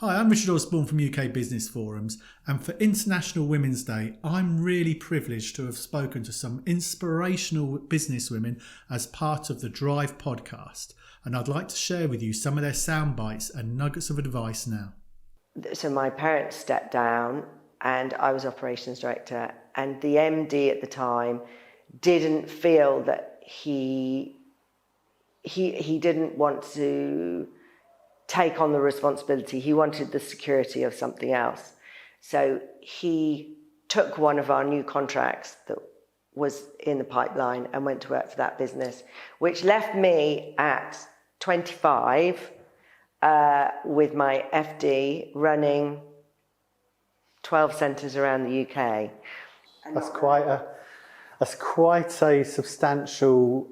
Hi, I'm Richard Osborne from UK Business Forums, and for International Women's Day, I'm really privileged to have spoken to some inspirational businesswomen as part of the Drive podcast, and I'd like to share with you some of their sound bites and nuggets of advice now. So my parents stepped down and I was operations director, and the MD at the time didn't feel that he didn't want to take on the responsibility. He wanted the security of something else. So he took one of our new contracts that was in the pipeline and went to work for that business, which left me at 25 with my FD running 12 centres around the UK. That's quite a substantial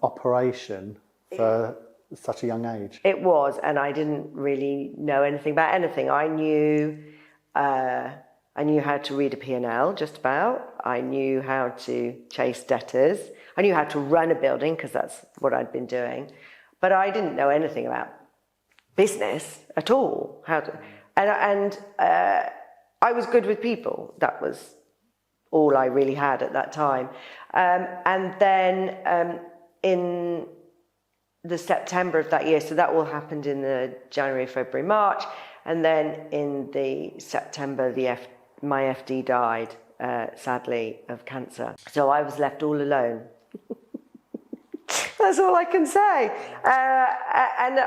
operation for such a young age. It was, and I didn't really know anything about anything. I knew how to read a P&L, just about. I knew how to chase debtors. I knew how to run a building, because that's what I'd been doing. But I didn't know anything about business at all. And I was good with people. That was all I really had at that time. And then in the September of that year, so that all happened in the January, February, March, and then in the September, my FD died, sadly, of cancer. So I was left all alone. That's all I can say. And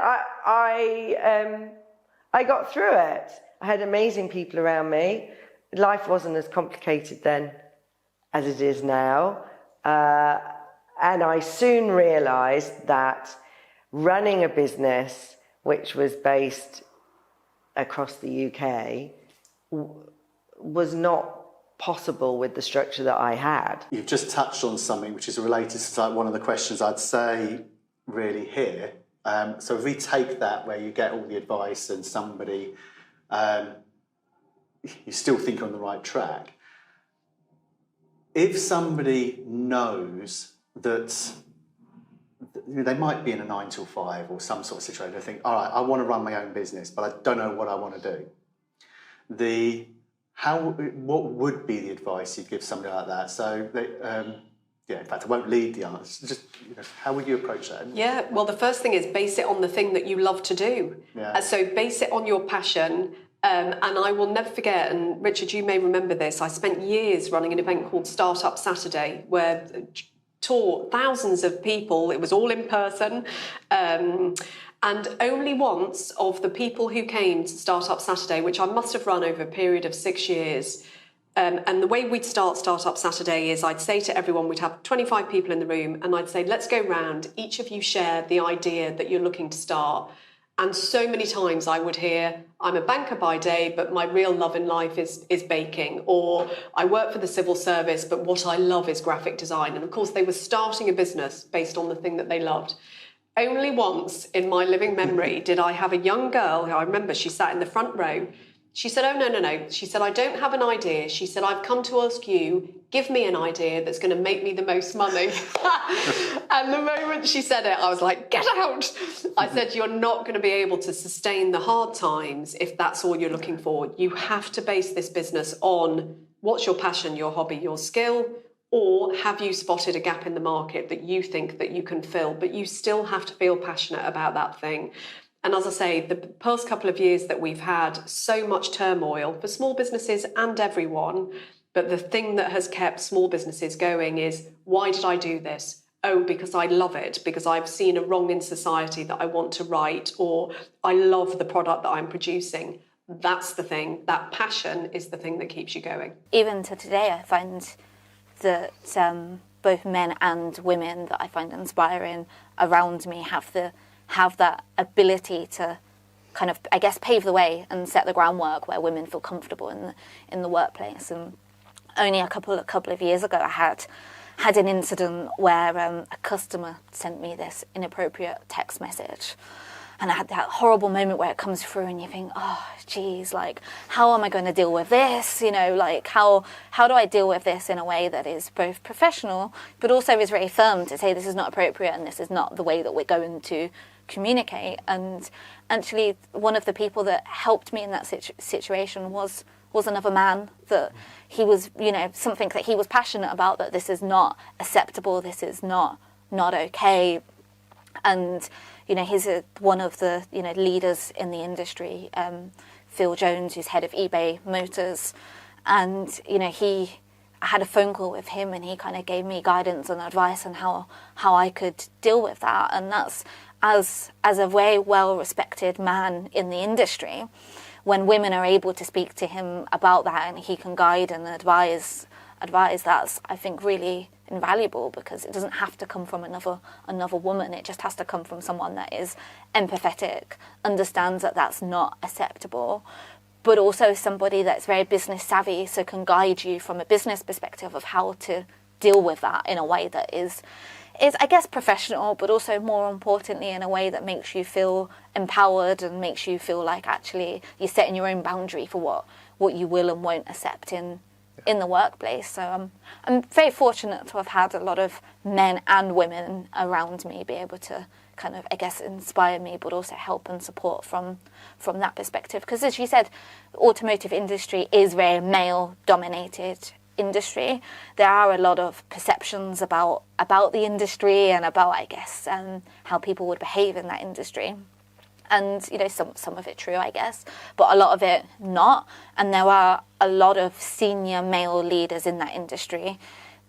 I got through it. I had amazing people around me. Life wasn't as complicated then as it is now. And I soon realised that running a business which was based across the UK was not possible with the structure that I had. You've just touched on something which is related to like one of the questions I'd say really here. So if we take that where you get all the advice and somebody, you still think on the right track. If somebody knows that they might be in a 9 till 5 or some sort of situation, they think, all right, I want to run my own business, but I don't know what I want to do. What would be the advice you'd give somebody like that? So, in fact, I won't lead the answer. Just, how would you approach that? Yeah, well, the first thing is base it on the thing that you love to do. Yeah. So base it on your passion. And I will never forget, and Richard, you may remember this, I spent years running an event called Startup Saturday, where taught thousands of people. It was all in person. And only once of the people who came to Startup Saturday, which I must have run over a period of 6 years, and the way we'd start Startup Saturday is I'd say to everyone, we'd have 25 people in the room, and I'd say, let's go round, each of you share the idea that you're looking to start. And so many times I would hear, I'm a banker by day, but my real love in life is baking. Or I work for the civil service, but what I love is graphic design. And of course, they were starting a business based on the thing that they loved. Only once in my living memory did I have a young girl who I remember, she sat in the front row. She said, oh, no. She said, I don't have an idea. She said, I've come to ask you, give me an idea that's going to make me the most money. And the moment she said it, I was like, get out. I said, you're not going to be able to sustain the hard times if that's all you're looking for. You have to base this business on what's your passion, your hobby, your skill, or have you spotted a gap in the market that you think that you can fill, but you still have to feel passionate about that thing. And as I say, the past couple of years that we've had so much turmoil for small businesses and everyone, but the thing that has kept small businesses going is, why did I do this? Oh, because I love it, because I've seen a wrong in society that I want to right, or I love the product that I'm producing. That's the thing. That passion is the thing that keeps you going. Even to today, I find that both men and women that I find inspiring around me have that ability to kind of, I guess, pave the way and set the groundwork where women feel comfortable in the workplace. And only a couple of years ago, I had an incident where a customer sent me this inappropriate text message. And I had that horrible moment where it comes through and you think, oh, geez, like, how am I going to deal with this? Like, how do I deal with this in a way that is both professional, but also is very firm to say this is not appropriate and this is not the way that we're going to communicate. And actually, one of the people that helped me in that situation was another man, that he was, something that he was passionate about, that this is not acceptable, this is not okay. And, he's one of the, leaders in the industry, Phil Jones, who's head of eBay Motors. And, I had a phone call with him, and he kind of gave me guidance and advice on how I could deal with that. And that's, as a very well-respected man in the industry, when women are able to speak to him about that and he can guide and advise, that's, I think, really invaluable, because it doesn't have to come from another woman. It just has to come from someone that is empathetic, understands that that's not acceptable, but also somebody that's very business savvy, so can guide you from a business perspective of how to deal with that in a way that is I guess professional, but also more importantly in a way that makes you feel empowered and makes you feel like actually you're setting your own boundary for what you will and won't accept in the workplace. So I'm very fortunate to have had a lot of men and women around me be able to kind of, I guess, inspire me, but also help and support from that perspective. Because as you said, the automotive industry is very male-dominated industry. There are a lot of perceptions about the industry and about, I guess, how people would behave in that industry. And, some of it true, I guess, but a lot of it not. And there are a lot of senior male leaders in that industry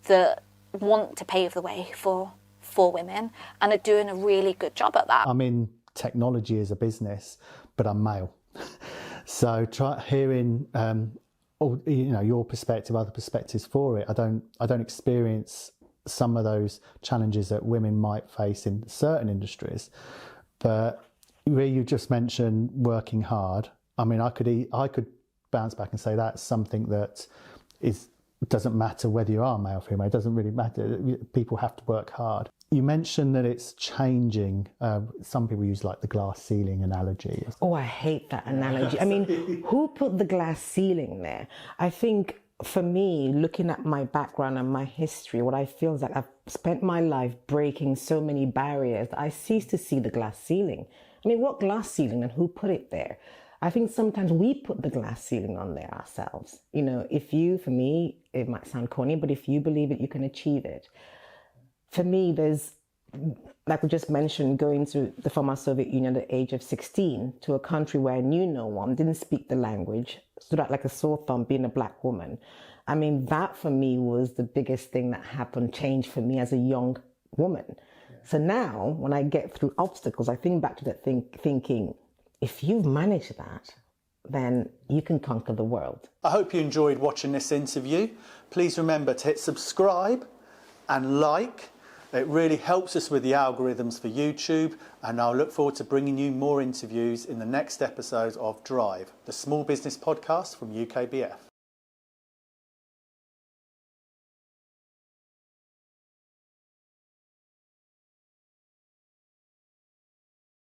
that want to pave the way for women and are doing a really good job at that. I'm in technology as a business, but I'm male. So try hearing your perspective, other perspectives for it. I don't experience some of those challenges that women might face in certain industries, but where you just mentioned working hard, I mean, I could bounce back and say that's something that doesn't matter whether you are male or female. It doesn't really matter. People have to work hard. You mentioned that it's changing. Some people use like the glass ceiling analogy. Oh, I hate that analogy. I mean, who put the glass ceiling there? I think for me, looking at my background and my history, what I feel is that I've spent my life breaking so many barriers that I cease to see the glass ceiling. I mean, what glass ceiling and who put it there? I think sometimes we put the glass ceiling on there ourselves. For me, it might sound corny, but if you believe it, you can achieve it. For me, there's, like we just mentioned, going to the former Soviet Union at the age of 16 to a country where I knew no one, didn't speak the language, stood out like a sore thumb being a black woman. I mean, that for me was the biggest thing that happened, changed for me as a young woman. Yeah. So now, when I get through obstacles, I think back to that thinking, if you've managed that, then you can conquer the world. I hope you enjoyed watching this interview. Please remember to hit subscribe and like. It really helps us with the algorithms for YouTube, and I'll look forward to bringing you more interviews in the next episode of Drive, the small business podcast from UKBF.